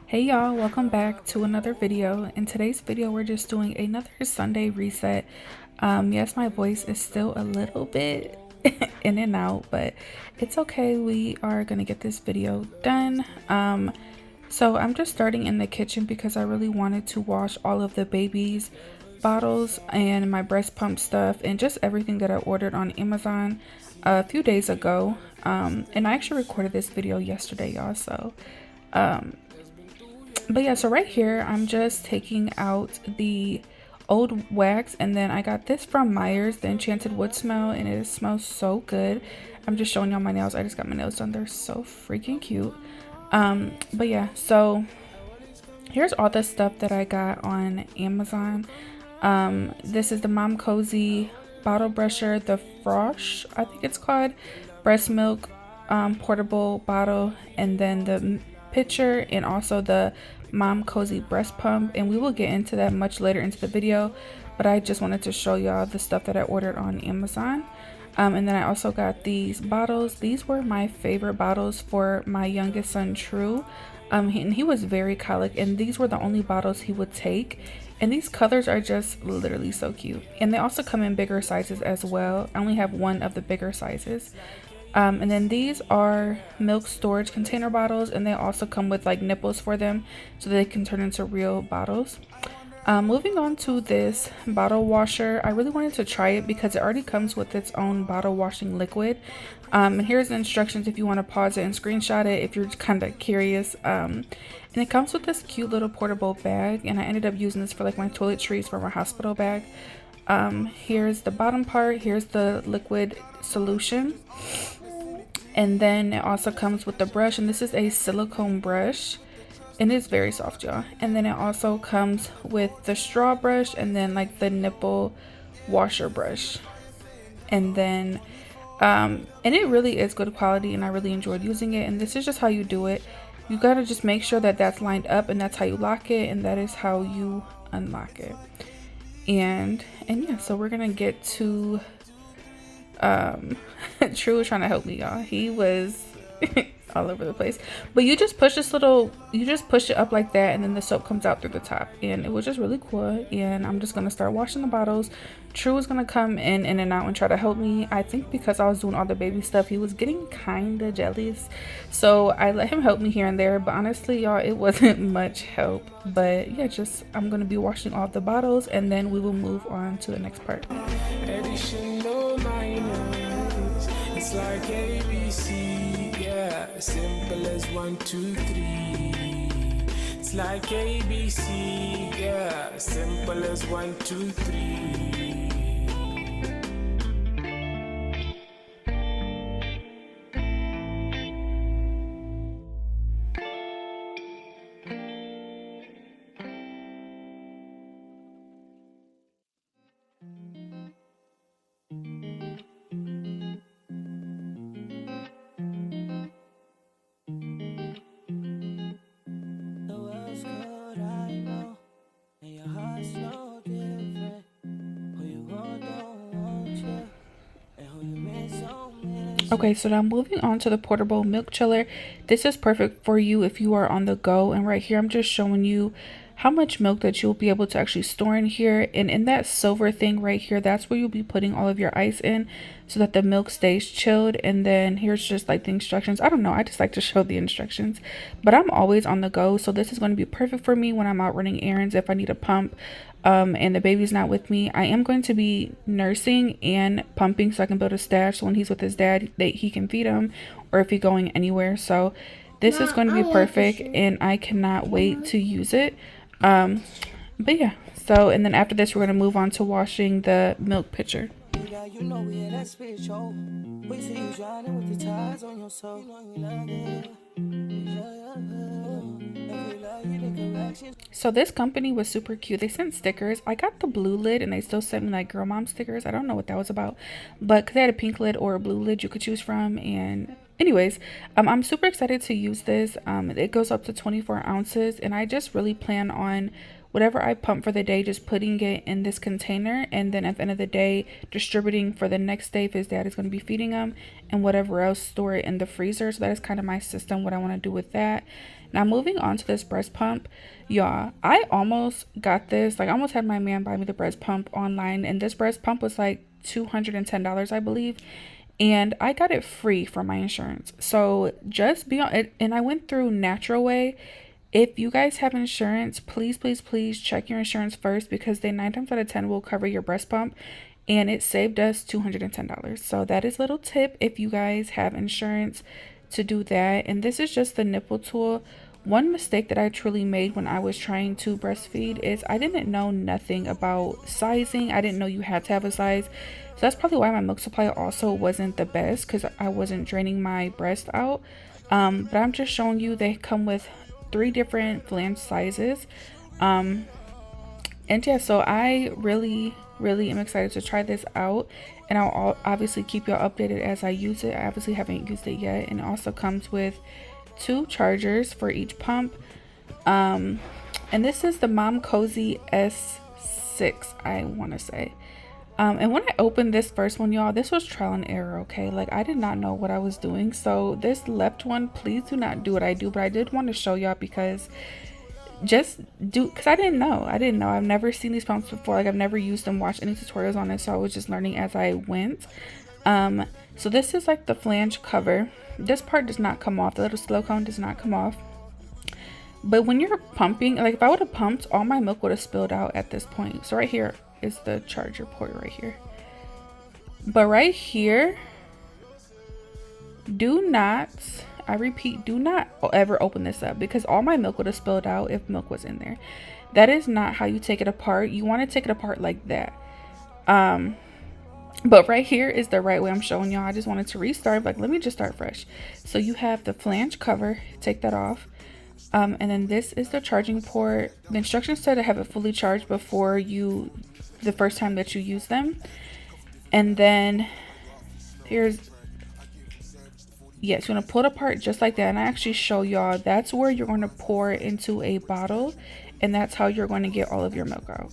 Hey y'all, welcome back to another video. In today's video, we're just doing another Sunday reset. Yes, my voice is still a little bit in and out, but it's okay. We are gonna get this video done. So I'm just starting in the kitchen because I really wanted to wash all of the baby's bottles and my breast pump stuff and just everything that I ordered on Amazon a few days ago. And I actually recorded this video yesterday, y'all. But yeah, so right here, I'm just taking out the old wax, and then I got this from Myers, the Enchanted Wood Smell, and it smells so good. I'm just showing y'all my nails. I just got my nails done. They're so freaking cute. But yeah, so here's all the stuff that I got on Amazon. This is the Mom Cozy bottle brusher, the Frosh, I think it's called, breast milk portable bottle, and then the pitcher, and also the Mom Cozy breast pump, and we will get into that much later into the video, but I just wanted to show y'all the stuff that I ordered on Amazon. And then I also got these bottles. These were my favorite bottles for my youngest son, True. And he was very colic, and these were the only bottles he would take. And these colors are just literally so cute. And they also come in bigger sizes as well. I only have one of the bigger sizes. And then these are milk storage container bottles, and they also come with like nipples for them so they can turn into real bottles. Moving on to this bottle washer, I really wanted to try it because it already comes with its own bottle washing liquid. And here's the instructions if you want to pause it and screenshot it if you're kind of curious. And it comes with this cute little portable bag, and I ended up using this for like my toiletries for my hospital bag. Here's the bottom part. Here's the liquid solution. And then it also comes with the brush, and this is a silicone brush, and it's very soft, y'all. And then it also comes with the straw brush, and then like the nipple washer brush. And then and it really is good quality, and I really enjoyed using it. And this is just how you do it. You gotta just make sure that that's lined up, and that's how you lock it, and that is how you unlock it. And yeah, so we're gonna get to True was trying to help me, y'all. He was all over the place, but you just push it up like that, and then the soap comes out through the top, and it was just really cool. And I'm just gonna start washing the bottles. True was gonna come in and out and try to help me. I think because I was doing all the baby stuff, he was getting kind of jealous, so I let him help me here and there, but honestly, y'all, it wasn't much help. But yeah, just I'm gonna be washing all the bottles, and then we will move on to the next part. It's like ABC, yeah, simple as 1, 2, 3. It's like ABC, yeah, simple as 1, 2, 3. Okay, so now moving on to the portable milk chiller. This is perfect for you if you are on the go. And right here, I'm just showing you how much milk that you'll be able to actually store in here. And in that silver thing right here, that's where you'll be putting all of your ice in so that the milk stays chilled. And then here's just like the instructions. I don't know, I just like to show the instructions, but I'm always on the go. So this is going to be perfect for me when I'm out running errands, if I need a pump and the baby's not with me. I am going to be nursing and pumping so I can build a stash so when he's with his dad that he can feed him, or if he's going anywhere. So this is going to be perfect, and I cannot wait to use it. But yeah, so and then after this we're going to move on to washing the milk pitcher. So this company was super cute. They sent stickers. I got the blue lid, and they still sent me like girl mom stickers. I don't know what that was about, but because they had a pink lid or a blue lid you could choose from. And anyways, I'm super excited to use this. It goes up to 24 ounces, and I just really plan on whatever I pump for the day, just putting it in this container, and then at the end of the day distributing for the next day if his dad is going to be feeding him, and whatever else, store it in the freezer. So that is kind of my system, what I want to do with that. Now moving on to this breast pump, y'all, I almost got this, like I almost had my man buy me the breast pump online, and this breast pump was like $210, I believe, and I got it free from my insurance. So just be on it. And I went through Natural Way. If you guys have insurance, please check your insurance first, because they 9 times out of 10 will cover your breast pump, and it saved us $210. So that is a little tip if you guys have insurance to do that. And this is just the nipple tool. One mistake that I truly made when I was trying to breastfeed is I didn't know nothing about sizing. I didn't know you had to have a size. So that's probably why my milk supply also wasn't the best, because I wasn't draining my breast out. But I'm just showing you they come with 3 different flange sizes. And yeah, so I really am excited to try this out, and I'll obviously keep y'all updated as I use it. I obviously haven't used it yet, and it also comes with 2 chargers for each pump. And this is the Mom Cozy S6, I want to say. And when I opened this first one, y'all, this was trial and error, okay? Like, I did not know what I was doing. So this left one, please do not do what I do, but I did want to show y'all, because I didn't know. I've never seen these pumps before. Like, I've never used them, watched any tutorials on it, so I was just learning as I went. So this is like the flange cover. This part does not come off. The little silicone does not come off. But when you're pumping, like if I would have pumped, all my milk would have spilled out at this point. So right here is the charger port right here. But right here, do not, I repeat, do not ever open this up, because all my milk would have spilled out if milk was in there. That is not how you take it apart. You want to take it apart like that. But right here is the right way I'm showing y'all. I just wanted to restart, like let me just start fresh. So you have the flange cover, take that off. And then this is the charging port. The instructions said to have it fully charged before the first time that you use them. And then here's, yes, you're gonna pull it apart just like that. And I actually show y'all, that's where you're going to pour it into a bottle, and that's how you're going to get all of your milk out.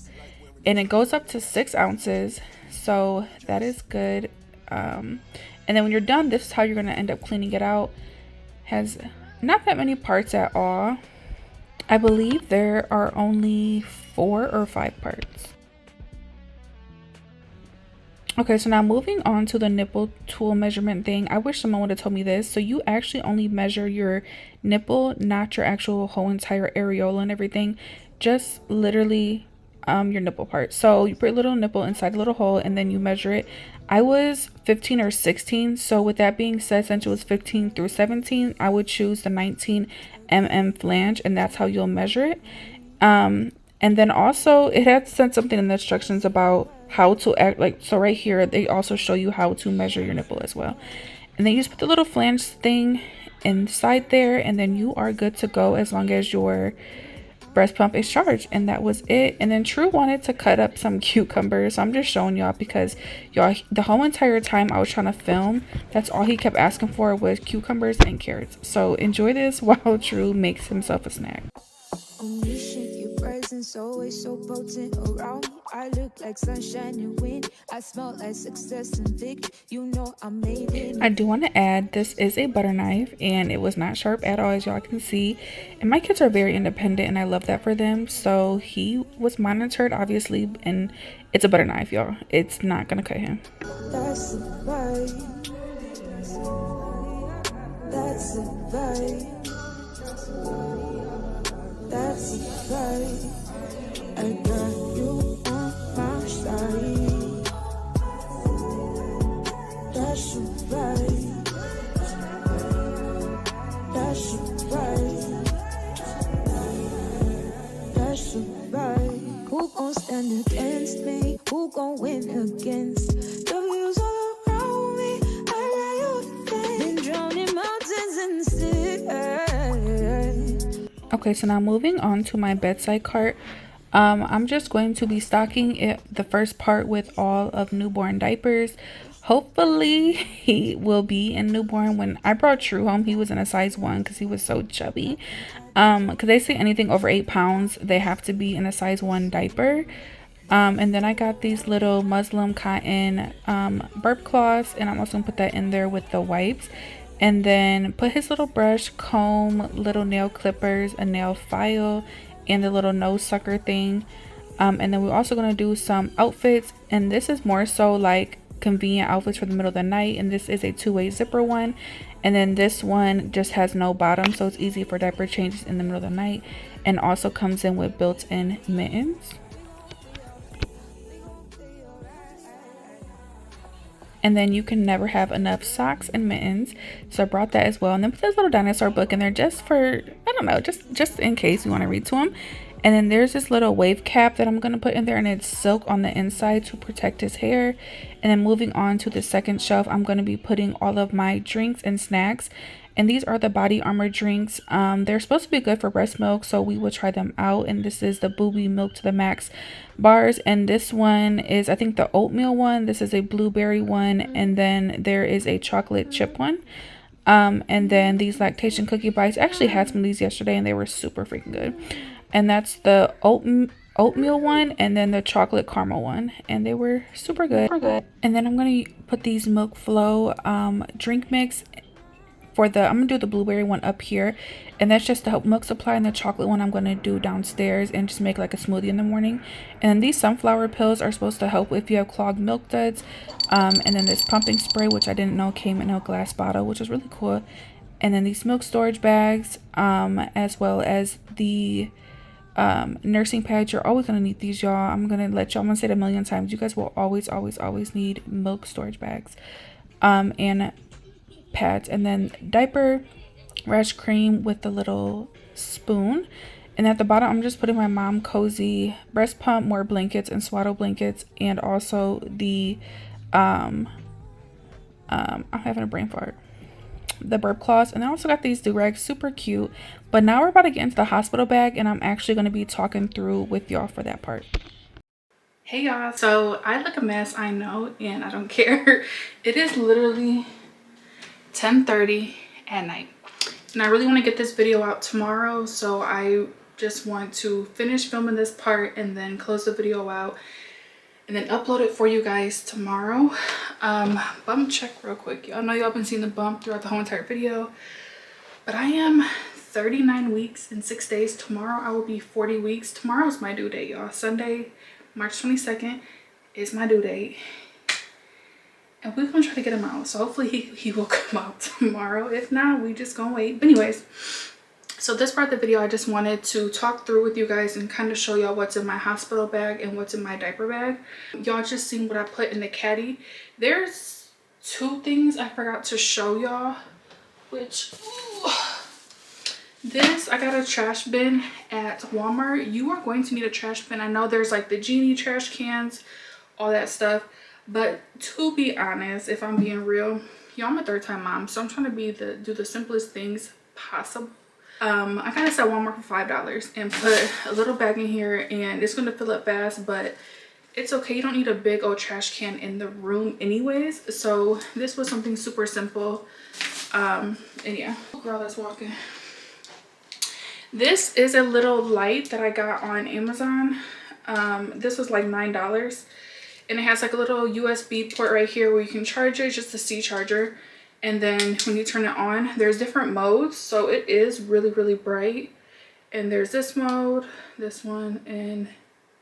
And it goes up to 6 ounces. So that is good. And then when you're done, this is how you're going to end up cleaning it out. Has not that many parts at all. I believe there are only 4 or 5 parts. Okay, so now moving on to the nipple tool measurement thing. I wish someone would have told me this. So you actually only measure your nipple, not your actual whole entire areola and everything. Just literally your nipple part. So you put a little nipple inside a little hole, and then you measure it. I was 15 or 16. So with that being said, since it was 15 through 17, I would choose the 19 mm flange, and that's how you'll measure it. And then also it had said something in the instructions about how to act, like, so right here they also show you how to measure your nipple as well. And then you just put the little flange thing inside there, and then you are good to go as long as your breast pump is charged. And that was it. And then True wanted to cut up some cucumbers, so I'm just showing y'all, because y'all, the whole entire time I was trying to film, that's all he kept asking for was cucumbers and carrots. So enjoy this while True makes himself a snack. Your presence always so potent around me. I look like sunshine and wind. I smell like success and victory. You know I made it. I do want to add, this is a butter knife, and it was not sharp at all, as y'all can see. And my kids are very independent, and I love that for them. So he was monitored, obviously, and it's a butter knife, y'all. It's not gonna cut him. That's the vibe. That's the vibe. That's the vibe. I got you on my side. That's the vibe. That's the vibe. That's the vibe. Who gon' stand against me? Who gon' win against the views all around me? I lie you dead. Been drowning mountains in the sea. Okay, so now moving on to my bedside cart. I'm just going to be stocking it, the first part, with all of newborn diapers. Hopefully he will be in newborn. When I brought True home, he was in a size 1 because he was so chubby. Because they say anything over 8 pounds, they have to be in a size 1 diaper. And then I got these little Muslim cotton burp cloths, and I'm also gonna put that in there with the wipes. And then put his little brush, comb, little nail clippers, a nail file, and the little nose sucker thing. And then we're also gonna do some outfits, and this is more so like convenient outfits for the middle of the night. And this is a 2-way zipper one, and then this one just has no bottom, so it's easy for diaper changes in the middle of the night, and also comes in with built-in mittens. And then you can never have enough socks and mittens, so I brought that as well. And then put this little dinosaur book in there just for, I don't know, just in case you want to read to him. And then there's this little wave cap that I'm going to put in there, and it's silk on the inside to protect his hair. And then moving on to the second shelf, I'm going to be putting all of my drinks and snacks. And these are the Body Armor drinks. They're supposed to be good for breast milk, so we will try them out. And this is the Booby Milk to the Max bars, and this one is, I think, the oatmeal one. This is a blueberry one, and then there is a chocolate chip one. And then these lactation cookie bites. I actually had some of these yesterday, and they were super freaking good. And that's the oatmeal one, and then the chocolate caramel one, and they were super good. And then I'm gonna put these Milk Flow drink mix for the, I'm gonna do the blueberry one up here, and that's just to help milk supply, and the chocolate one I'm gonna do downstairs and just make like a smoothie in the morning. And these sunflower pills are supposed to help if you have clogged milk duds. And then this pumping spray, which I didn't know came in a glass bottle, which is really cool. And then these milk storage bags, as well as the nursing pads. You're always gonna need these, y'all. I'm gonna say it a million times, you guys will always need milk storage bags and pads. And then diaper rash cream with the little spoon. And at the bottom, I'm just putting my Mom Cozy breast pump, more blankets and swaddle blankets, and also the I'm having a brain fart, the burp cloths. And I also got these do-rags, super cute. But now we're about to get into the hospital bag, and I'm actually going to be talking through with y'all for that part. Hey y'all, so I look a mess, I know, and I don't care. It is literally 10:30 at night, and I really want to get this video out tomorrow, so I just want to finish filming this part and then close the video out and then upload it for you guys tomorrow. Bump check real quick. Y'all know y'all been seeing the bump throughout the whole entire video, but I am 39 weeks and 6 days. Tomorrow I will be 40 weeks. Tomorrow's my due date, y'all. Sunday, March 22nd is my due date, and we're gonna try to get him out. So hopefully he will come out tomorrow. If not, we just gonna wait. But anyways, so this part of the video, I just wanted to talk through with you guys and kind of show y'all what's in my hospital bag and what's in my diaper bag. Y'all just seen what I put in the caddy. There's 2 things I forgot to show y'all, which this, I got a trash bin at Walmart. You are going to need a trash bin. I know there's like the Genie trash cans, all that stuff, but to be honest, if I'm being real, y'all, I'm a 3rd-time mom, so I'm trying to do the simplest things possible. I kind of said Walmart for $5 and put a little bag in here, and it's going to fill up fast, but it's okay. You don't need a big old trash can in the room anyways, so this was something super simple. And yeah, girl that's walking. This is a little light that I got on Amazon. This was like $9, and it has like a little USB port right here where you can charge it. It's just a C charger. And then when you turn it on, there's different modes, so it is really bright. And there's this mode, this one, and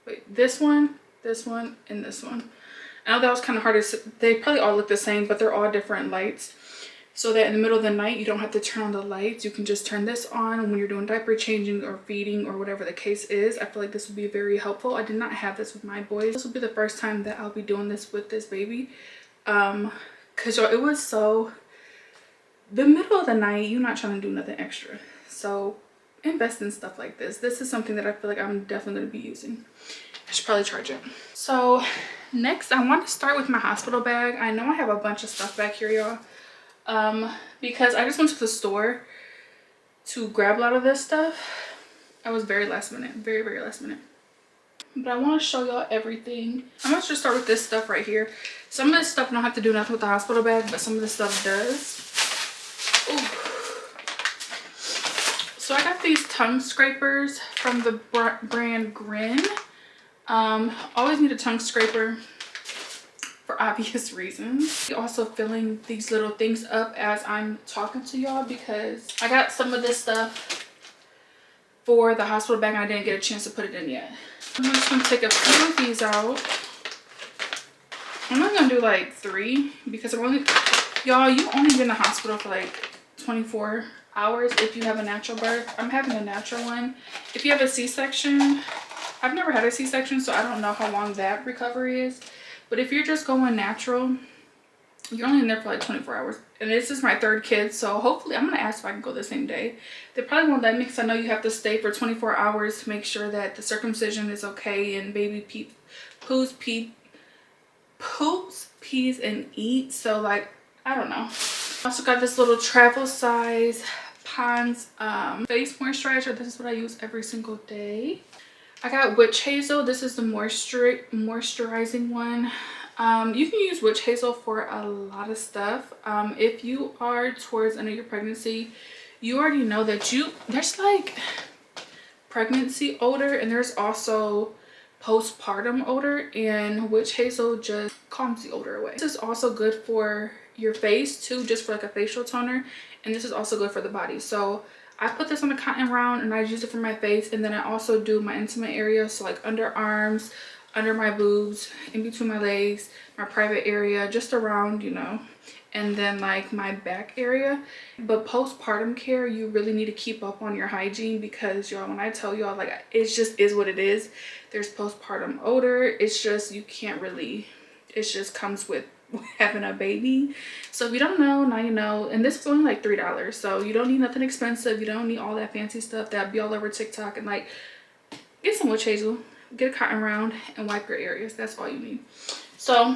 wait, this one, and this one. I know that was kind of hard to, they probably all look the same, but they're all different lights, so that in the middle of the night you don't have to turn on the lights. You can just turn this on when you're doing diaper changing or feeding or whatever the case is. I feel like this would be very helpful. I did not have this with my boys. This will be the first time that I'll be doing this with this baby, because it was so, the middle of the night, you're not trying to do nothing extra, so invest in stuff like this. This is something that I feel like I'm definitely going to be using. I should probably charge it. So next, I want to start with my hospital bag. I know I have a bunch of stuff back here, y'all, because I just went to the store to grab a lot of this stuff. I was very last minute, very last minute. but I want to show y'all everything. I'm gonna just start with this stuff right here. Some of this stuff don't have to do nothing with the hospital bag, but some of this stuff does. Ooh. So I got these tongue scrapers from the brand Grin. Always need a tongue scraper for obvious reasons. Also filling these little things up as I'm talking to y'all because I got some of this stuff for the hospital bag and I didn't get a chance to put it in yet. I'm just gonna take a few of these out. I'm not gonna do like 3 because y'all, you only been in the hospital for like 24 hours if you have a natural birth. I'm having a natural one. If you have a C-section, I've never had a C-section, so I don't know how long that recovery is. But if you're just going natural, you're only in there for like 24 hours. And this is my 3rd kid, so hopefully I'm gonna ask if I can go the same day. They probably won't let me because I know you have to stay for 24 hours to make sure that the circumcision is okay and baby poops, pees, and eats. So like, I don't know. Also got this little travel size Pond's face moisturizer. This is what I use every single day. I got witch hazel. This is the moisturizing one. You can use witch hazel for a lot of stuff. If you are towards the end of your pregnancy, you already know that there's like pregnancy odor and there's also postpartum odor, and witch hazel just calms the odor away. This is also good for your face too, just for like a facial toner, and this is also good for the body. So I put this on a cotton round and I use it for my face, and then I also do my intimate area, so like underarms, under my boobs, in between my legs, my private area, just around, you know, and then like my back area. But postpartum care, you really need to keep up on your hygiene because y'all, when I tell y'all, like, it just is what it is. There's postpartum odor. It's just, you can't really, it just comes with having a baby. So if you don't know, now you know. And this is only like $3, so you don't need nothing expensive. You don't need all that fancy stuff that'd be all over TikTok. And like, get some witch hazel, get a cotton round, and wipe your areas. That's all you need. So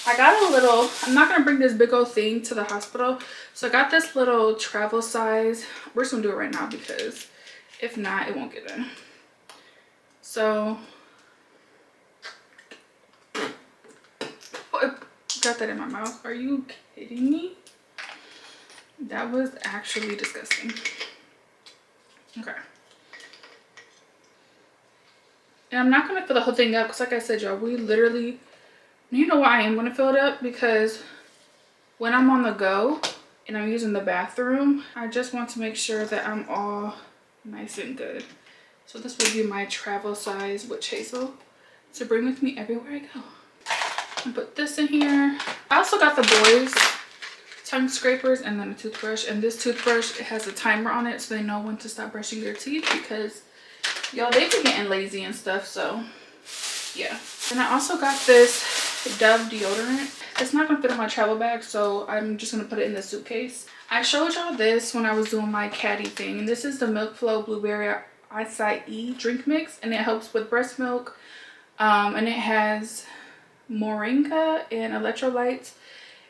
I got a little, I'm not gonna bring this big old thing to the hospital, so I got this little travel size. We're just gonna do it right now because if not, it won't get in. So oh, got that in my mouth. Are you kidding me? That was actually disgusting. Okay. And I'm not gonna fill the whole thing up because like I said, y'all, we literally, you know why I am gonna fill it up? Because when I'm on the go and I'm using the bathroom, I just want to make sure that I'm all nice and good. So this will be my travel size witch hazel to bring with me everywhere I go. And put this in here. I also got the boys tongue scrapers and then a toothbrush, and this toothbrush, it has a timer on it so they know when to stop brushing their teeth because y'all, they be getting lazy and stuff. So yeah. And I also got this Dove deodorant. It's not gonna fit in my travel bag, so I'm just gonna put it in the suitcase. I showed y'all this when I was doing my caddy thing, and this is the Milk Flow Blueberry Acai drink mix, and it helps with breast milk, and it has moringa and electrolytes,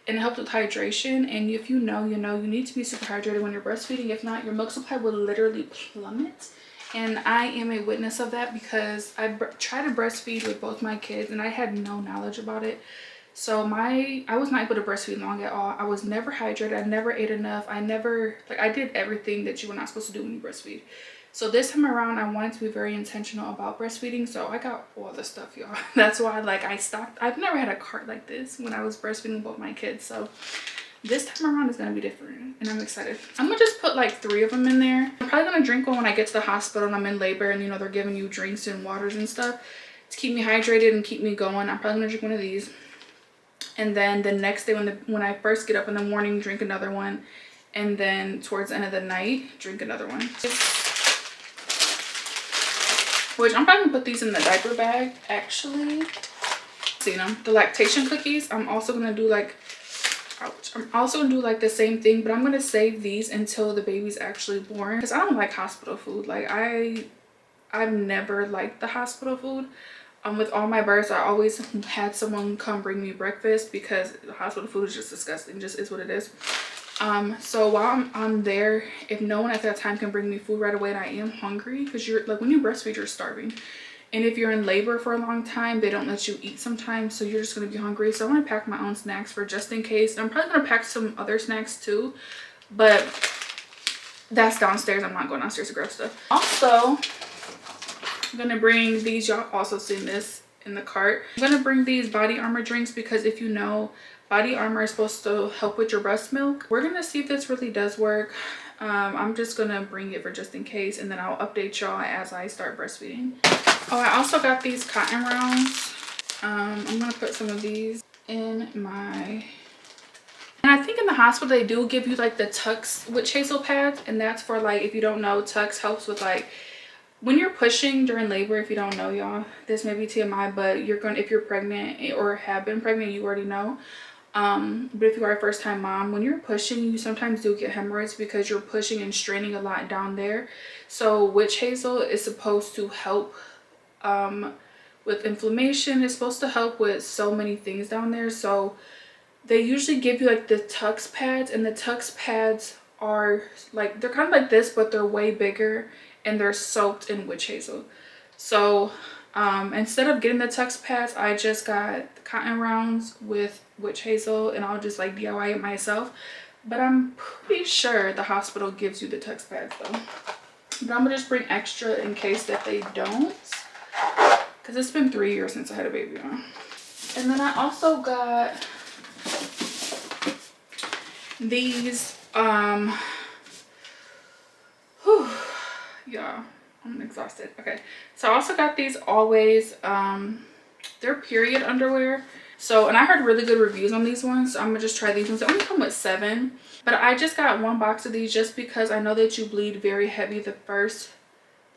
and it helps with hydration. And if you know, you know, you need to be super hydrated when you're breastfeeding. If not, your milk supply will literally plummet. And I am a witness of that because I tried to breastfeed with both my kids and I had no knowledge about it. So I was not able to breastfeed long at all. I was never hydrated. I never ate enough. I did everything that you were not supposed to do when you breastfeed. So this time around, I wanted to be very intentional about breastfeeding. So I got all the stuff, y'all. That's why like I stocked. I've never had a cart like this when I was breastfeeding both my kids. So this time around is going to be different and I'm excited. I'm going to just put like 3 of them in there. I'm probably going to drink one when I get to the hospital and I'm in labor and, you know, they're giving you drinks and waters and stuff to keep me hydrated and keep me going. I'm probably going to drink one of these. And then the next day when I first get up in the morning, drink another one. And then towards the end of the night, drink another one. Which I'm probably going to put these in the diaper bag, actually. See them? The lactation cookies, I'm also going to do like, I'm also gonna do like the same thing, but I'm gonna save these until the baby's actually born because I don't like hospital food. Like I've never liked the hospital food. With all my births, I always had someone come bring me breakfast because the hospital food is just disgusting. Just is what it is. So while I'm there, if no one at that time can bring me food right away and I am hungry, because you're like, when you breastfeed, you're starving. And if you're in labor for a long time, they don't let you eat sometimes, so you're just gonna be hungry. So I want to pack my own snacks for just in case. I'm probably gonna pack some other snacks too, but that's downstairs. I'm not going downstairs to grab stuff. Also, I'm gonna bring these. Y'all also seen this in the cart. I'm gonna bring these body armor drinks because if you know, body armor is supposed to help with your breast milk. We're gonna see if this really does work. I'm just gonna bring it for just in case, and then I'll update y'all as I start breastfeeding. Oh, I also got these cotton rounds. I'm gonna put some of these in my, and I think in the hospital they do give you like the Tux witch hazel pads, and that's for like, if you don't know, Tux helps with like when you're pushing during labor. If you don't know, y'all, this may be TMI, but if you're pregnant or have been pregnant, you already know. But if you are a first-time mom, when you're pushing, you sometimes do get hemorrhoids because you're pushing and straining a lot down there. So witch hazel is supposed to help with inflammation. It's supposed to help with so many things down there. So they usually give you like the Tux pads, and the Tux pads are like, they're kind of like this, but they're way bigger and they're soaked in witch hazel. So instead of getting the Tux pads, I just got the cotton rounds with witch hazel, and I'll just like DIY it myself. But I'm pretty sure the hospital gives you the Tux pads though. But I'm gonna just bring extra in case that they don't, because it's been 3 years since I had a baby on. And then I also got these yeah, I'm exhausted. Okay, so I also got these Always, they're period underwear. So, and I heard really good reviews on these ones, so I'm gonna just try these ones. They only come with 7, but I just got 1 box of these just because I know that you bleed very heavy the first,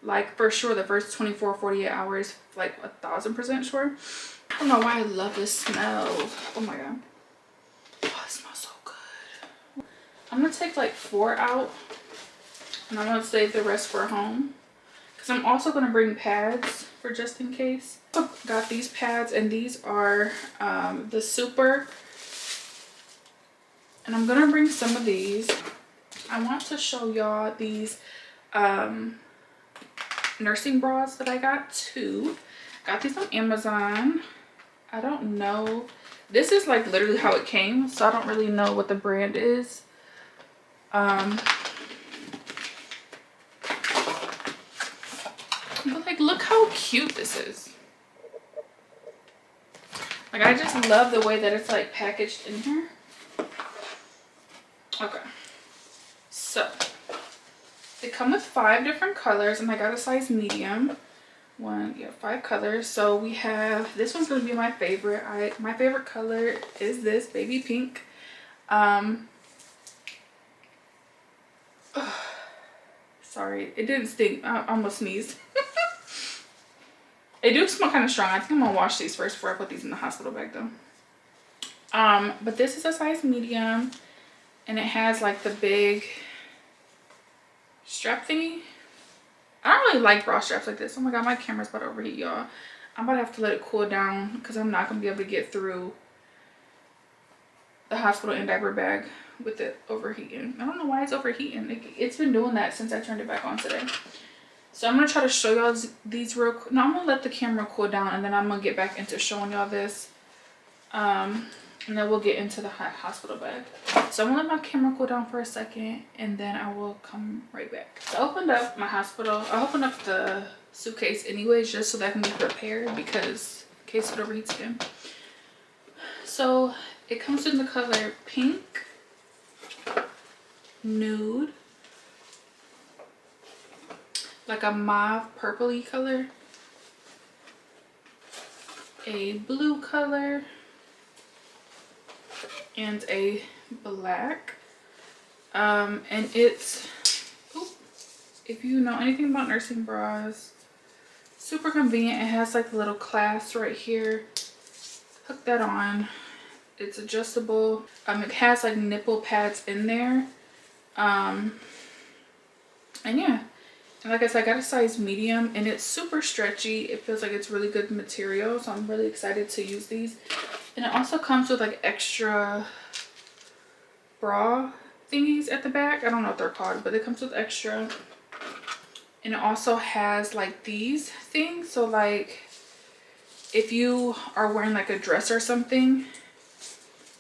like for sure the first 24-48 hours, like 1000% sure. I don't know why I love this smell. Oh my god, oh, it smells so good. I'm gonna take like 4 out, and I'm gonna save the rest for home, because I'm also gonna bring pads for just in case. I got these pads, and these are the Super, and I'm gonna bring some of these. I want to show y'all these nursing bras that I got too. Got these on Amazon. I don't know, this is like literally how it came, so I don't really know what the brand is. But like, look how cute this is. Like, I just love the way that it's like packaged in here. Okay, so they come with 5 different colors, and I got a size medium. 5 colors. So we have, this one's gonna be my favorite. My favorite color is this baby pink. Sorry, it didn't sting. I almost sneezed. They do smell kind of strong. I think I'm gonna wash these first before I put these in the hospital bag though. But this is a size medium, and it has like the big strap thingy. I don't really like bra straps like this. Oh my god, my camera's about to overheat, y'all. I'm about to have to let it cool down because I'm not gonna be able to get through the hospital in diaper bag with it overheating. I don't know why it's overheating. It's been doing that since I turned it back on today. So I'm gonna try to show y'all these real quick. No, I'm gonna let the camera cool down, and then I'm gonna get back into showing y'all this. And then we'll get into the hospital bag. So I'm gonna let my camera cool down for a second, and then I will come right back. So I opened up my hospital. I opened up the suitcase anyways, just so that I can be prepared, because in case it overheats again. So it comes in the color pink, nude, like a mauve purpley color, a blue color, and a black. And it's, if you know anything about nursing bras, super convenient. It has like a little clasp right here. Hook that on. It's adjustable. It has like nipple pads in there. And yeah, and like I said, I got a size medium, and it's super stretchy. It feels like it's really good material, so I'm really excited to use these. And it also comes with like extra bra thingies at the back. I don't know what they're called, but it comes with extra. And it also has like these things. So like if you are wearing like a dress or something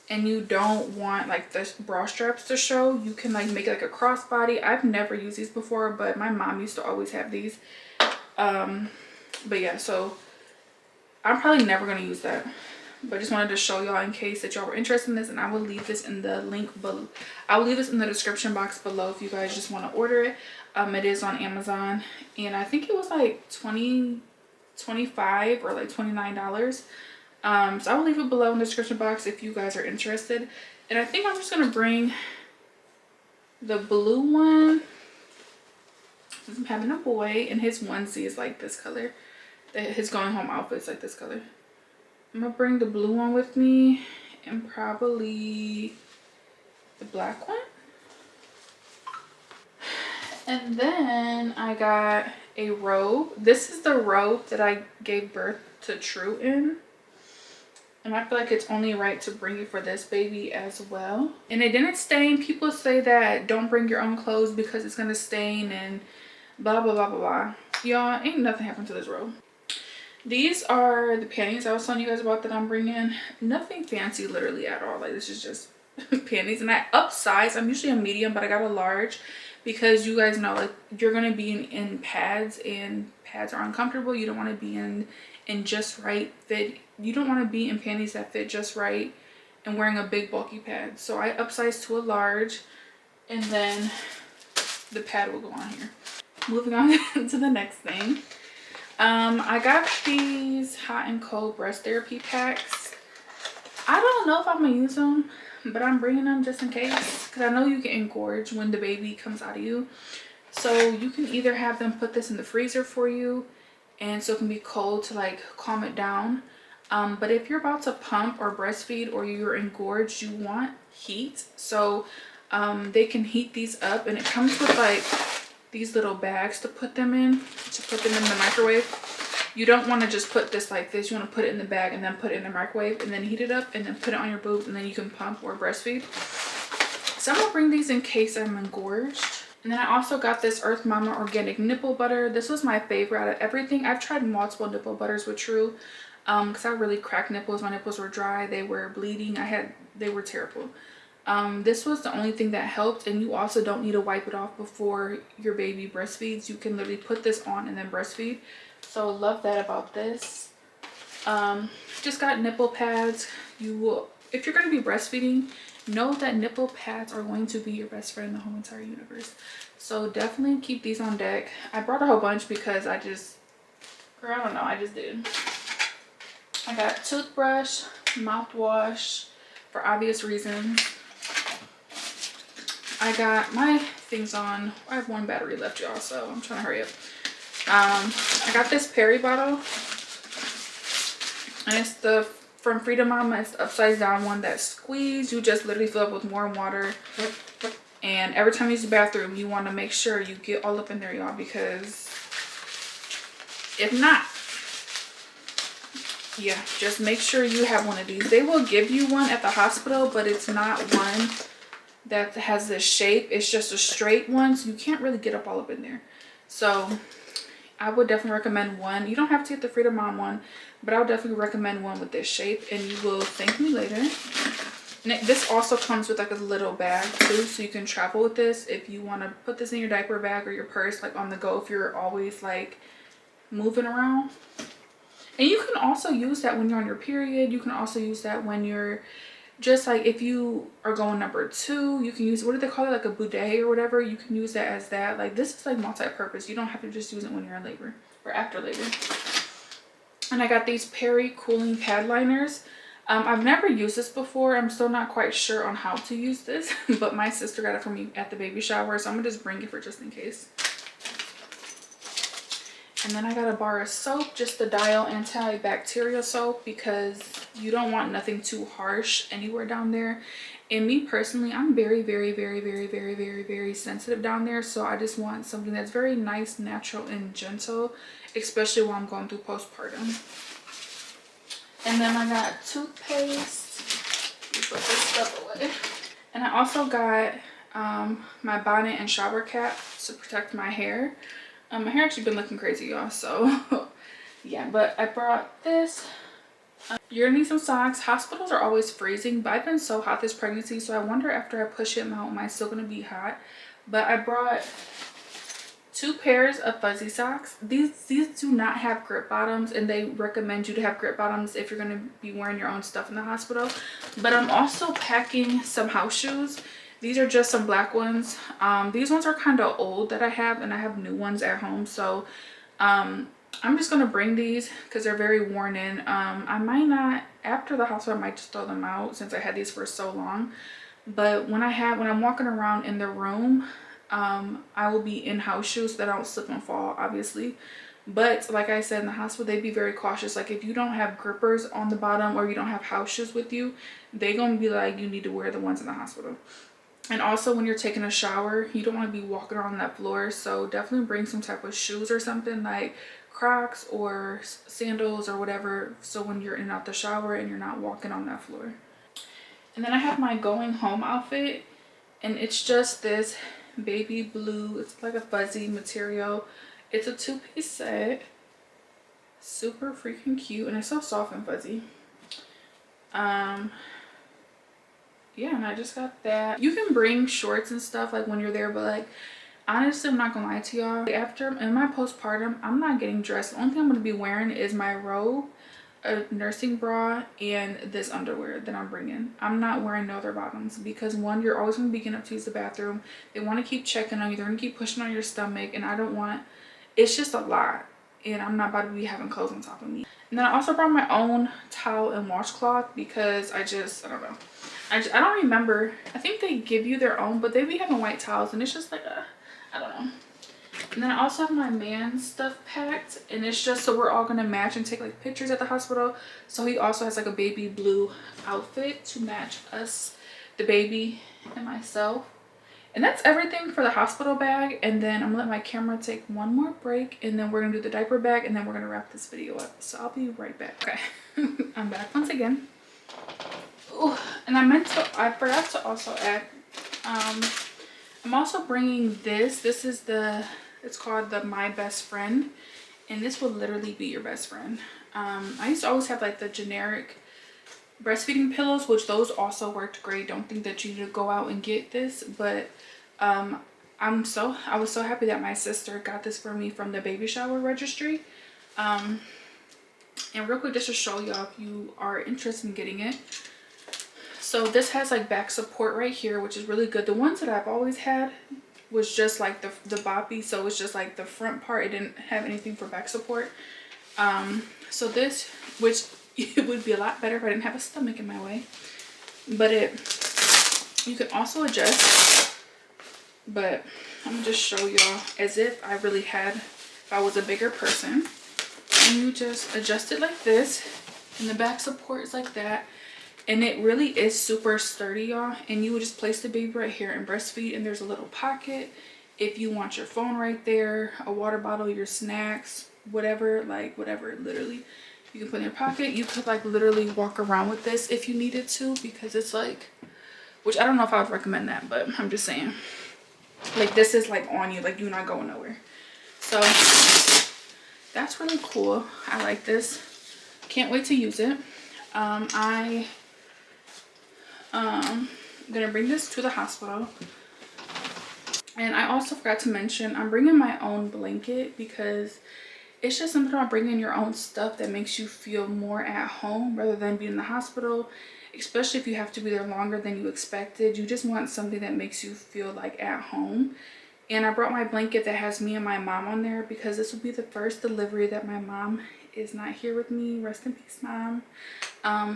and you don't want like the bra straps to show, you can like make it like a crossbody. I've never used these before, but my mom used to always have these. But yeah, so I'm probably never gonna use that, but just wanted to show y'all in case that y'all were interested in this. And I will leave this in the link below. I will leave this in the description box below if you guys just want to order it. It is on Amazon, and I think it was like $25 or like $29. So I will leave it below in the description box if you guys are interested. And I think I'm just gonna bring the blue one. I'm having a boy and his onesie is like this color. His going home outfit is like this color. I'm gonna bring the blue one with me and probably the black one. And then I got a robe. This is the robe that I gave birth to True in. And I feel like it's only right to bring it for this baby as well. And it didn't stain. People say that don't bring your own clothes because it's gonna stain and blah, blah, blah, blah, blah. Y'all, ain't nothing happened to this robe. These are the panties I was telling you guys about that I'm bringing. Nothing fancy literally at all. Like this is just panties. And I upsized. I'm usually a medium, but I got a large because you guys know like you're going to be in pads, and pads are uncomfortable. You don't want to be in just right fit. You don't want to be in panties that fit just right and wearing a big bulky pad. So I upsized to a large, and then the pad will go on here. Moving on to the next thing. I got these hot and cold breast therapy packs. I don't know if I'm gonna use them, but I'm bringing them just in case, because I know you get engorged when the baby comes out of you. So you can either have them put this in the freezer for you, and so it can be cold to like calm it down. But if you're about to pump or breastfeed or you're engorged, you want heat. So they can heat these up, and it comes with like these little bags to put them in the microwave. You don't want to just put this like this. You want to put it in the bag and then put it in the microwave and then heat it up and then put it on your boobs, and then you can pump or breastfeed. So I'm gonna bring these in case I'm engorged. And then I also got this Earth Mama organic nipple butter. This was my favorite out of everything. I've tried multiple nipple butters with True because I really cracked nipples. My nipples were dry, they were bleeding, they were terrible. This was the only thing that helped, and you also don't need to wipe it off before your baby breastfeeds. You can literally put this on and then breastfeed. So love that about this. Just got nipple pads. You will, if you're going to be breastfeeding, know that nipple pads are going to be your best friend in the whole entire universe. So definitely keep these on deck. I brought a whole bunch because I just did. I got toothbrush, mouthwash for obvious reasons. I got my things on. I have one battery left, y'all, so I'm trying to hurry up. I got this Perry bottle, and it's from Freedom Mama. It's the upside down one that squeeze. You just literally fill up with warm water, and every time you use the bathroom, you want to make sure you get all up in there, y'all, because if not, yeah, just make sure you have one of these. They will give you one at the hospital, but it's not one that has this shape. It's just a straight one, so you can't really get up all up in there. So I would definitely recommend one. You don't have to get the Freedom Mom one, but I would definitely recommend one with this shape, and you will thank me later. And this also comes with like a little bag too, so you can travel with this if you want to put this in your diaper bag or your purse, like on the go, if you're always like moving around. And you can also use that when you're on your period. You can also use that when you're just like, if you are going number 2, you can use, what do they call it, like a bidet or whatever. You can use that as that. Like, this is like multi-purpose. You don't have to just use it when you're in labor or after labor. And I got these Perry cooling pad liners. I've never used this before. I'm still not quite sure on how to use this, but my sister got it for me at the baby shower, so I'm gonna just bring it for just in case. And then I got a bar of soap, just the Dial antibacterial soap, because you don't want nothing too harsh anywhere down there. And me personally, I'm very, very, very, very, very, very, very sensitive down there. So I just want something that's very nice, natural, and gentle, especially while I'm going through postpartum. And then I got toothpaste. Put this stuff away. And I also got my bonnet and shower cap to protect my hair. My hair actually been looking crazy, y'all, so yeah. But I brought this. You're gonna need some socks. Hospitals are always freezing, but I've been so hot this pregnancy, so I wonder after I push him out, am I still gonna be hot? But I brought 2 pairs of fuzzy socks. These do not have grip bottoms, and they recommend you to have grip bottoms if you're going to be wearing your own stuff in the hospital. But I'm also packing some house shoes. These are just some black ones. These ones are kind of old that I have, and I have new ones at home, so I'm just going to bring these because they're very worn in. I might not, after the hospital, I might just throw them out since I had these for so long. But when I'm walking around in the room, I will be in house shoes so that I don't slip and fall, obviously. But like I said, in the hospital, they'd be very cautious. Like if you don't have grippers on the bottom or you don't have house shoes with you, they gonna be like, you need to wear the ones in the hospital. And also when you're taking a shower, you don't want to be walking around that floor, so definitely bring some type of shoes or something like Crocs or sandals or whatever, so when you're in and out the shower and you're not walking on that floor. And then I have my going home outfit, and it's just this baby blue, it's like a fuzzy material. It's a 2-piece set, super freaking cute, and it's so soft and fuzzy. Yeah, and I just got that. You can bring shorts and stuff like when you're there, but like honestly, I'm not gonna lie to y'all, after in my postpartum, I'm not getting dressed. The only thing I'm gonna be wearing is my robe, a nursing bra, and this underwear that I'm bringing. I'm not wearing no other bottoms because one, you're always going to be getting up to use the bathroom. They want to keep checking on you. They're going to keep pushing on your stomach, and I don't want, it's just a lot, and I'm not about to be having clothes on top of me. And then I also brought my own towel and washcloth because I don't know. I don't remember. I think they give you their own, but they be having white towels, and it's just like I don't know. And then I also have my man's stuff packed, and it's just so we're all gonna match and take like pictures at the hospital. So he also has like a baby blue outfit to match us, the baby and myself. And that's everything for the hospital bag. And then I'm gonna let my camera take one more break, and then we're gonna do the diaper bag, and then we're gonna wrap this video up. So I'll be right back. Okay. I'm back once again. Ooh, and I forgot to also add, I'm also bringing this. This is it's called the My Best Friend, and this will literally be your best friend. I used to always have like the generic breastfeeding pillows, which those also worked great. Don't think that you need to go out and get this, but I was so happy that my sister got this for me from the baby shower registry. And real quick, just to show y'all if you are interested in getting it. So this has like back support right here, which is really good. The ones that I've always had was just like the boppy, so it's just like the front part. It didn't have anything for back support. So this, which it would be a lot better if I didn't have a stomach in my way, but you can also adjust. But I'm gonna just show y'all as if I was a bigger person. And you just adjust it like this, and the back support is like that. And it really is super sturdy, y'all. And you would just place the baby right here and breastfeed, and there's a little pocket if you want your phone right there, a water bottle, your snacks, whatever, literally you can put in your pocket. You could like literally walk around with this if you needed to, because it's like, which I don't know if I would recommend that, but I'm just saying, like this is like on you, like you're not going nowhere. So that's really cool. I like this. Can't wait to use it. I'm gonna bring this to the hospital. And I also forgot to mention, I'm bringing my own blanket because it's just something about bringing your own stuff that makes you feel more at home rather than being in the hospital, especially if you have to be there longer than you expected. You just want something that makes you feel like at home. And I brought my blanket that has me and my mom on there because this will be the first delivery that my mom is not here with me. Rest in peace, Mom.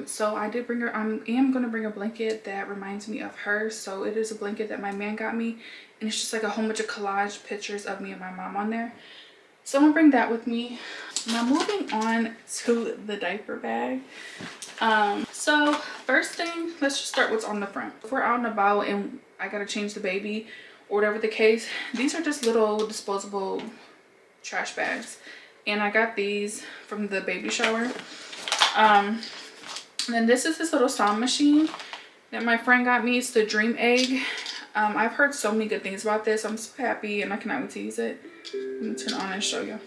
So I did bring her, I am going to bring a blanket that reminds me of her. So it is a blanket that my man got me, and it's just like a whole bunch of collage pictures of me and my mom on there. So I'm gonna bring that with me. Now moving on to the diaper bag. So first thing, let's just start what's on the front. If we're out and about and I gotta change the baby or whatever the case, these are just little disposable trash bags. And I got these from the baby shower. And then this is this little sound machine that my friend got me. It's the Dream Egg. I've heard so many good things about this. I'm so happy and I cannot wait to use it. Let me turn it on and show you.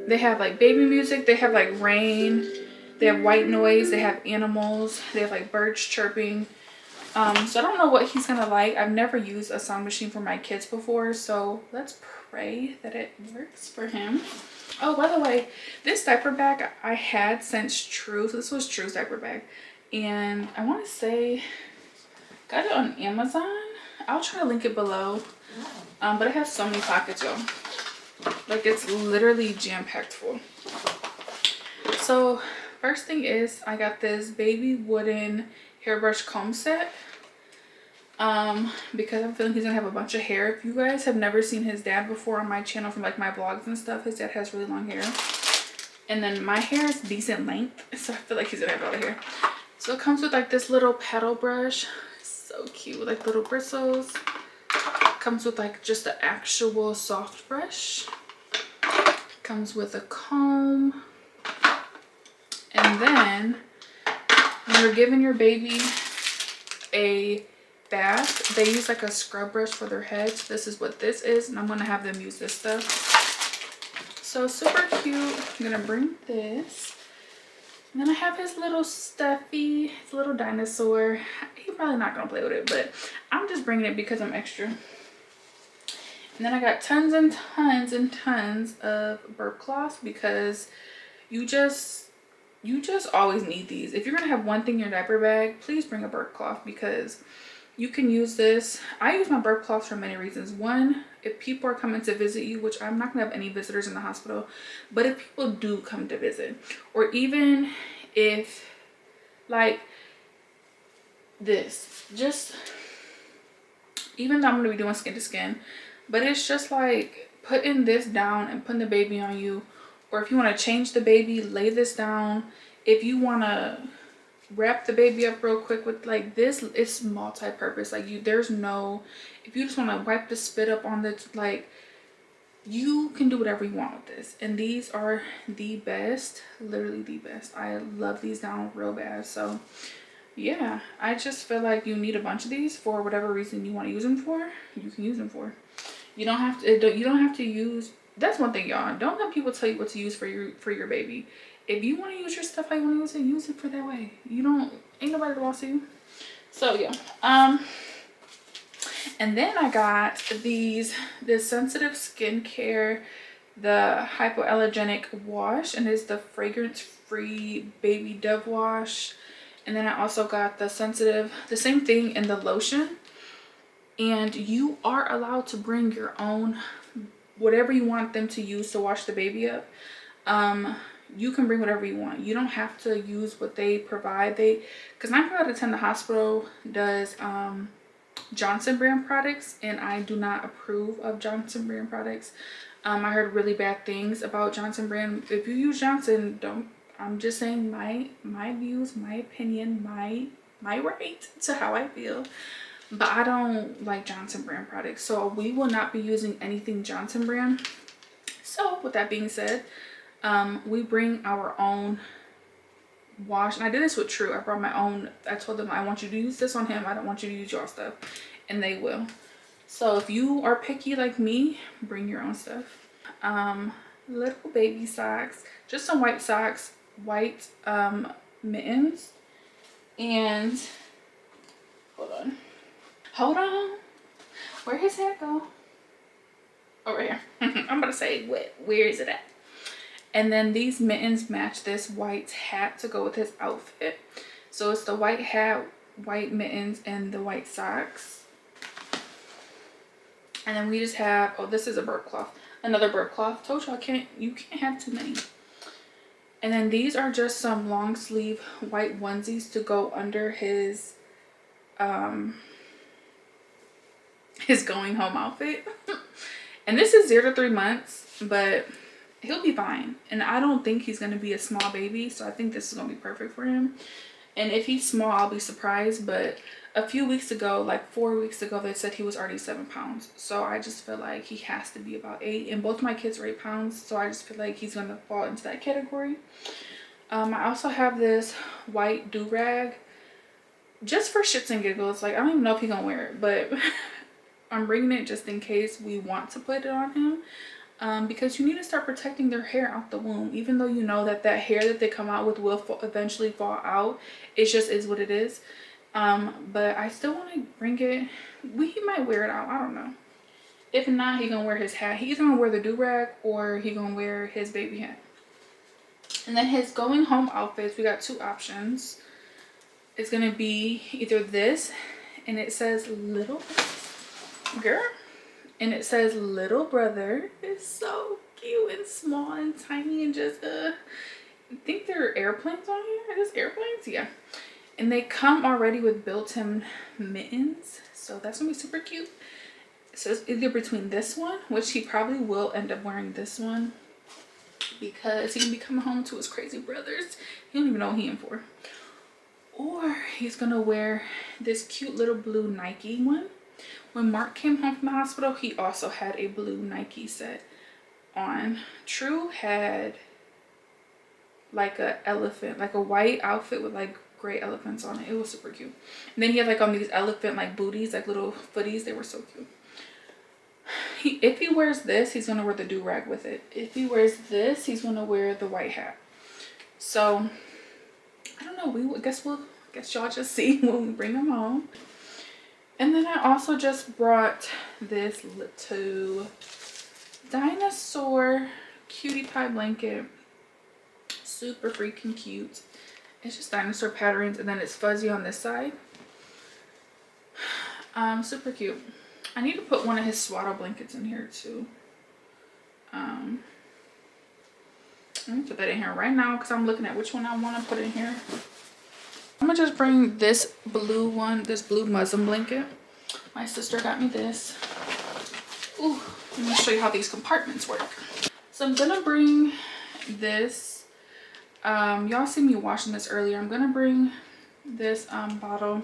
They have like baby music, they have like rain, they have white noise, they have animals, they have like birds chirping. So I don't know what he's gonna like. I've never used a sound machine for my kids before, so let's pray that it works for him. Oh, by the way, this diaper bag I had since True. So this was True's diaper bag, and I want to say got it on Amazon. I'll try to link it below. But it has so many pockets, y'all. Like, it's literally jam-packed full. So first thing is I got this baby wooden hairbrush comb set. Because I'm feeling he's gonna have a bunch of hair. If you guys have never seen his dad before on my channel from like my vlogs and stuff, his dad has really long hair. And then my hair is decent length, so I feel like he's gonna have a lot of hair. So it comes with like this little paddle brush. So cute, with like little bristles. Comes with like just the actual soft brush. Comes with a comb. And then when you're giving your baby a bath, they use like a scrub brush for their heads. This is what this is, and I'm gonna have them use this stuff. So super cute. I'm gonna bring this. And then I have his little stuffy, his little dinosaur. He's probably not gonna play with it, but I'm just bringing it because I'm extra. And then I got tons and tons and tons of burp cloths because you just always need these. If you're gonna have one thing in your diaper bag, please bring a burp cloth because you can use this. I use my burp cloths for many reasons. One, if people are coming to visit you, which I'm not gonna have any visitors in the hospital, but if people do come to visit, or even if like this, just even though I'm gonna be doing skin to skin, but it's just like putting this down and putting the baby on you, or if you want to change the baby, lay this down. If you want to wrap the baby up real quick with like this, it's multi-purpose. Like there's no, if you just want to wipe the spit up on the, like, you can do whatever you want with this. And these are the best, literally the best. I love these down real bad. So yeah, I just feel like you need a bunch of these for whatever reason you want to use them for. You can use them for. You don't have to use, that's one thing, y'all. Don't let people tell you what to use for your baby. If you want to use your stuff how you want to use it for that way. Ain't nobody boss you. So yeah. And then I got this sensitive skincare, the hypoallergenic wash, and it's the fragrance-free baby dove wash. And then I also got the same thing in the lotion. And you are allowed to bring your own, whatever you want them to use to wash the baby up. You can bring whatever you want. You don't have to use what they provide. Because 9 out of 10 the hospital does Johnson brand products, and I do not approve of Johnson brand products. I heard really bad things about Johnson brand. If you use Johnson, don't. I'm just saying my views, my opinion, my right to how I feel. But I don't like Johnson brand products, so we will not be using anything Johnson brand. So with that being said, we bring our own wash. And I did this with True. I brought my own. I told them, I want you to use this on him. I don't want you to use your stuff. And they will. So if you are picky like me, bring your own stuff. Little baby socks. Just some white socks. White mittens. And hold on. Where his hat go? Over here. I'm about to say, where is it at? And then these mittens match this white hat to go with his outfit. So it's the white hat, white mittens, and the white socks. And then we just have, oh, this is a burp cloth. Another burp cloth. Told y'all you can't have too many. And then these are just some long sleeve white onesies to go under his going home outfit. And this is 0 to 3 months, but he'll be fine. And I don't think he's going to be a small baby, so I think this is going to be perfect for him. And if he's small, I'll be surprised. But a few weeks ago, like 4 weeks ago, they said he was already 7 pounds. So I just feel like he has to be about 8. And both my kids are 8 pounds, so I just feel like he's going to fall into that category. I also have this white do-rag just for shits and giggles. Like, I don't even know if he's going to wear it, but I'm bringing it just in case we want to put it on him. Because you need to start protecting their hair out the womb. Even though you know that hair that they come out with will eventually fall out, it just is what it is. But I still want to bring it. He might wear it out, I don't know. If not, he gonna wear his hat. He's gonna wear the do-rag, or he gonna wear his baby hat. And then his going home outfits, we got two options. It's gonna be either this, and it says little girl, and it says little brother. It's so cute and small and tiny, and just I think there are airplanes on here. Are those airplanes? Yeah. And they come already with built-in mittens, so that's gonna be super cute. So it's either between this one, which he probably will end up wearing this one because he can be coming home to his crazy brothers. He don't even know what he's in for. Or he's gonna wear this cute little blue Nike one. When Mark came home from the hospital, he also had a blue Nike set on. True had like a elephant, like a white outfit with like gray elephants on it. It was super cute. And then he had like on these elephant like booties, like little footies. They were so cute. If he wears this, he's gonna wear the do-rag with it. If he wears this, he's gonna wear the white hat. So I don't know. Guess y'all just see when we bring him home. And then I also just brought this little dinosaur cutie pie blanket. Super freaking cute. It's just dinosaur patterns, and then it's fuzzy on this side. Super cute. I need to put one of his swaddle blankets in here too. Let me put that in here right now because I'm looking at which one I want to put in here. I'm gonna just bring this blue one, this blue muslin blanket. My sister got me this. Ooh, let me show you how these compartments work. So I'm gonna bring this. Y'all see me washing this earlier. I'm gonna bring this bottle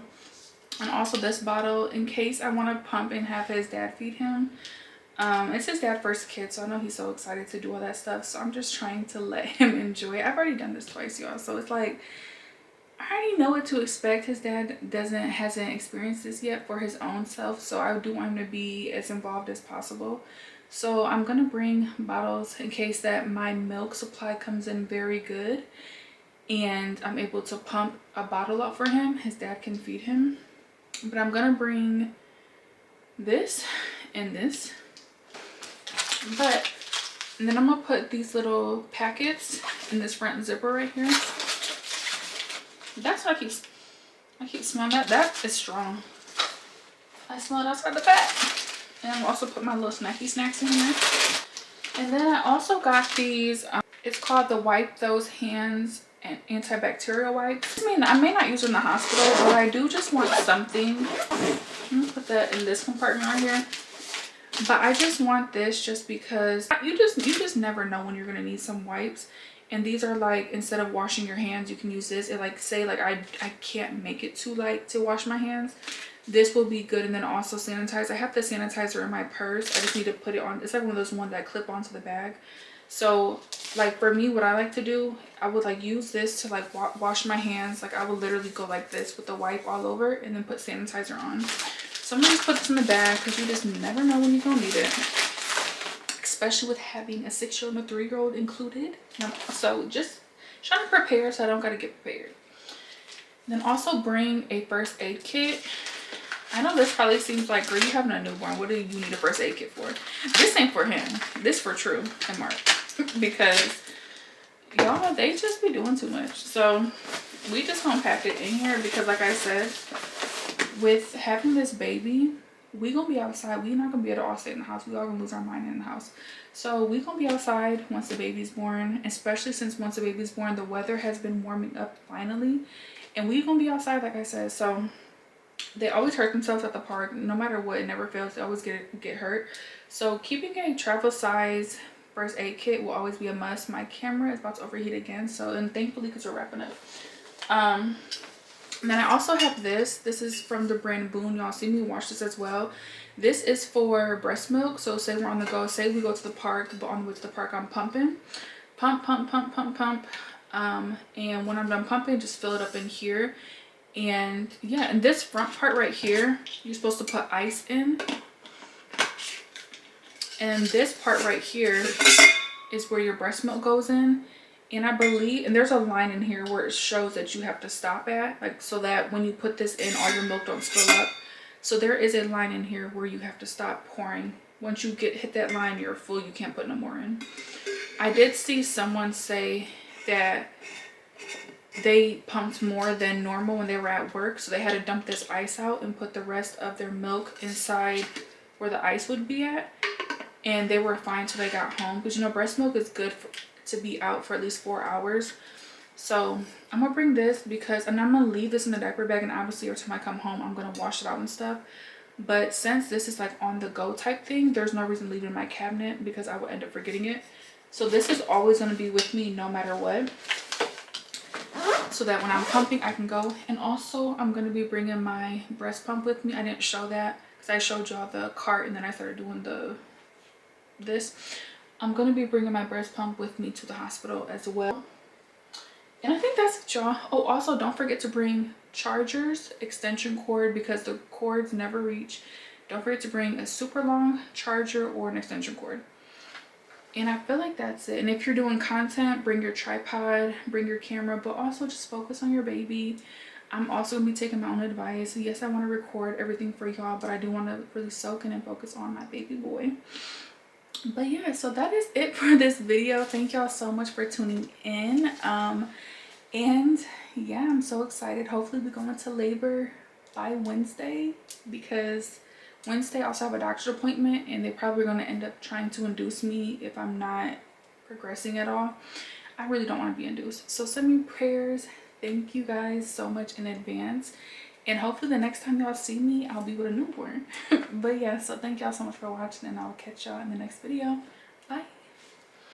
and also this bottle in case I want to pump and have his dad feed him. It's his dad's first kid, so I know he's so excited to do all that stuff. So I'm just trying to let him enjoy it. I've already done this twice, y'all. So it's like, I already know what to expect. His dad hasn't experienced this yet for his own self. So I do want him to be as involved as possible. So I'm going to bring bottles in case that my milk supply comes in very good and I'm able to pump a bottle out for him. His dad can feed him. But I'm going to bring this and this. And then I'm gonna put these little packets in this front zipper right here. That's what I keep smelling that. That is strong. I smell it outside the pack. And I'm also put my little snacky snacks in here. And then I also got these. It's called the Wipe Those Hands and Antibacterial Wipes. I may not use them in the hospital, but I do just want something. I'm gonna put that in this compartment right here. But I just want this just because you just never know when you're gonna need some wipes. And these are like, instead of washing your hands, you can use this. It like say like I can't make it too light to wash my hands. This will be good. And then also sanitize. I have the sanitizer in my purse. I just need to put it on. It's like one of those ones that clip onto the bag. So like for me, what I like to do, I would like use this to like wash my hands. Like I would literally go like this with the wipe all over and then put sanitizer on. So I'm gonna just put this in the bag because you just never know when you're gonna need it. Especially with having a 6-year-old and a 3-year-old included. So just trying to prepare so I don't gotta get prepared. And then also bring a first aid kit. I know this probably seems like, girl, you having a newborn. What do you need a first aid kit for? This ain't for him. This for True and Mark. Because y'all, they just be doing too much. So we just gonna pack it in here because like I said, with having this baby, we gonna be outside. We not gonna be able to all stay in the house. We all gonna lose our mind in the house. So we gonna be outside once the baby's born, especially since once the baby's born, the weather has been warming up finally. And we gonna be outside, like I said. So they always hurt themselves at the park. No matter what, it never fails. They always get hurt. So keeping a travel size first aid kit will always be a must. My camera is about to overheat again. So, and thankfully, because we're wrapping up. And then I also have this. This is from the brand Boone. Y'all see me wash this as well. This is for breast milk. So say we're on the go. Say we go to the park. But on the way to the park, I'm pumping. Pump, pump, pump, pump, pump. And when I'm done pumping, just fill it up in here. And yeah, and this front part right here, you're supposed to put ice in. And this part right here is where your breast milk goes in. And I believe, and there's a line in here where it shows that you have to stop at, like, so that when you put this in, all your milk don't spill up. So there is a line in here where you have to stop pouring. Once you hit that line, you're full, you can't put no more in. I did see someone say that they pumped more than normal when they were at work, so they had to dump this ice out and put the rest of their milk inside where the ice would be at, and they were fine till they got home, because you know breast milk is good to be out for at least 4 hours. So I'm gonna bring this because, and I'm gonna leave this in the diaper bag, and obviously every time I come home I'm gonna wash it out and stuff. But since this is like on the go type thing, there's no reason to leave it in my cabinet because I will end up forgetting it. So this is always gonna be with me no matter what, so that when I'm pumping I can go. And also I'm gonna be bringing my breast pump with me. I didn't show that because I showed y'all the cart and then I started doing this. I'm gonna be bringing my breast pump with me to the hospital as well. And I think that's it, y'all. Oh, also don't forget to bring chargers, extension cord, because the cords never reach. Don't forget to bring a super long charger or an extension cord. And I feel like that's it. And if you're doing content, bring your tripod, bring your camera, but also just focus on your baby. I'm also gonna be taking my own advice. Yes, I want to record everything for y'all, but I do want to really soak in and focus on my baby boy. But yeah, so that is it for this video. Thank y'all so much for tuning in. And yeah, I'm so excited. Hopefully we go into labor by Wednesday, because Wednesday I also have a doctor's appointment and they're probably going to end up trying to induce me if I'm not progressing at all. I really don't want to be induced. So send me prayers. Thank you guys so much in advance. And hopefully the next time y'all see me, I'll be with a newborn. But yeah, so thank y'all so much for watching, and I'll catch y'all in the next video.